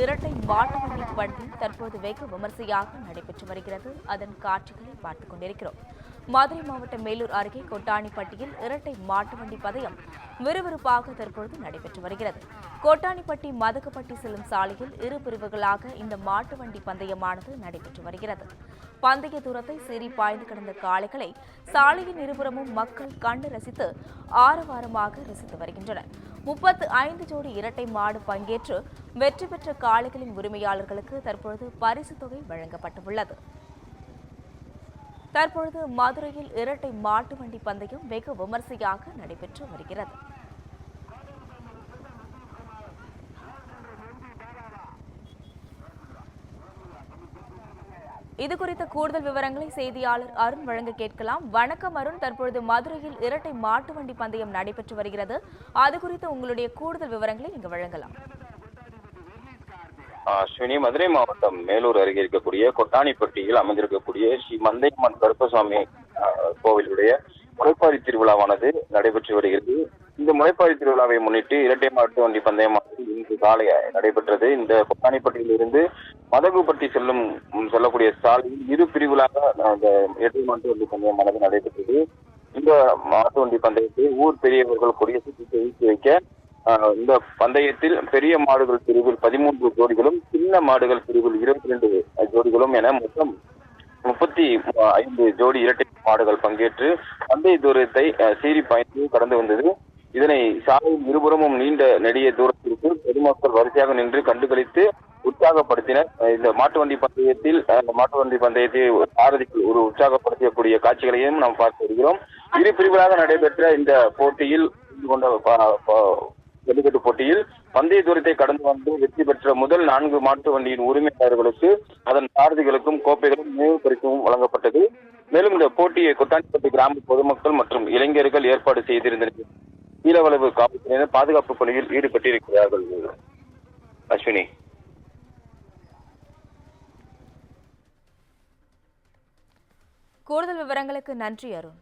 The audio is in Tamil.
இரட்டை மாட்டு வண்டி பந்தயம் தற்போது வெகு விமர்சையாக நடைபெற்று வருகிறது. அதன் காட்சிகளை பார்த்துக் கொண்டிருக்கிறோம். மதுரை மாவட்டம் மேலூர் அருகே கொட்டாணிப்பட்டியில் இரட்டை மாட்டு வண்டி பந்தயம் விறுவிறுப்பாக தற்போது நடைபெற்று வருகிறது. கொட்டாணிப்பட்டி மதகுப்பட்டி செல்லும் சாலையில் இரு பிரிவுகளாக இந்த மாட்டு வண்டி பந்தயமானது நடைபெற்று வருகிறது. பந்தய தூரத்தை சீறி பாய்ந்து கிடந்த காளைகளை சாலையின் இருபுறமும் மக்கள் கண்டு ரசித்து ஆரவாரமாக ரசித்து வருகின்றனர். 35 ஜோடி இரட்டை மாடு பங்கேற்று வெற்றி பெற்ற காளைகளின் உரிமையாளர்களுக்கு தற்பொழுது பரிசு தொகை வழங்கப்பட்டுள்ளது. தற்பொழுது மதுரையில் இரட்டை மாட்டு வண்டி பந்தயம் வெகு விமர்சையாக நடைபெற்று வருகிறது. இதுகுறித்த கூடுதல் விவரங்களை செய்தியாளர் அருண் வழங்க கேட்கலாம். வணக்கம் அருண், தற்பொழுது மதுரையில் இரட்டை மாட்டு வண்டி பந்தயம் நடைபெற்று வருகிறது. அது குறித்த உங்களுடைய கூடுதல் விவரங்களை நீங்க வழங்கலாம். அஸ்வினி, மதுரை மாவட்டம் மேலூர் அருகே இருக்கக்கூடிய கொட்டாணிப்பட்டியில் அமைந்திருக்கக்கூடிய ஸ்ரீ மந்தையம்மன் கருப்பசாமி கோவிலுடைய முளைப்பாரி திருவிழாவானது நடைபெற்று வருகிறது. இந்த முளைப்பாரி திருவிழாவை முன்னிட்டு இரட்டை மாட்டு வண்டி பந்தயமானது இன்று காலை நடைபெற்றது. இந்த கொட்டாணிப்பட்டியிலிருந்து மதகுப்பட்டி செல்லக்கூடிய சாலையில் இரு பிரிவுகளாக இந்த இரட்டை மாட்டு வண்டி பந்தயமானது நடைபெற்றது. இந்த மாட்டு வண்டி பந்தயத்தை ஊர் பெரியவர்கள் கொடியேற்றி வைத்து வைக்க இந்த பந்தயத்தில் பெரிய மாடுகள் பிரிவில் 13 ஜோடிகளும், சின்ன மாடுகள் பிரிவில் 22 ஜோடிகளும் என மொத்தம் 35 ஜோடி இரட்டை மாடுகள் பங்கேற்று பந்தய தூரத்தை சீறி பாய்ந்து கடந்து வந்தது. இதனை சாலையில் இருபுறமும் நீண்ட நெடிய தூரத்திற்கு பொதுமக்கள் வரிசையாக நின்று கண்டுகளித்து உற்சாகப்படுத்தினர். இந்த மாட்டு வண்டி பந்தயத்தை சாரதிகள் ஒரு உற்சாகப்படுத்தக்கூடிய காட்சிகளையும் நாம் பார்த்து வருகிறோம். இரு பிரிவுகளாக நடைபெற்ற இந்த போட்டியில் ஜல்லிக்கட்டு போட்டியில் பந்தய தூரத்தை கடந்து வந்து வெற்றி பெற்ற முதல் 4 மாட்டு வண்டியின் உரிமையாளர்களுக்கு அதன் சாரதிகளுக்கும் கோப்பைகளும் நினைவு பரிசும் வழங்கப்பட்டது. மேலும் இந்த போட்டியை கொட்டாணிப்பட்டி கிராம பொதுமக்கள் மற்றும் இளைஞர்கள் ஏற்பாடு செய்திருந்தனர். ஈழவளவு காவல்துறையினர் பாதுகாப்பு பணியில் ஈடுபட்டிருக்கிறார்கள். அஸ்வினி, கூடுதல் விவரங்களுக்கு நன்றி அருண்.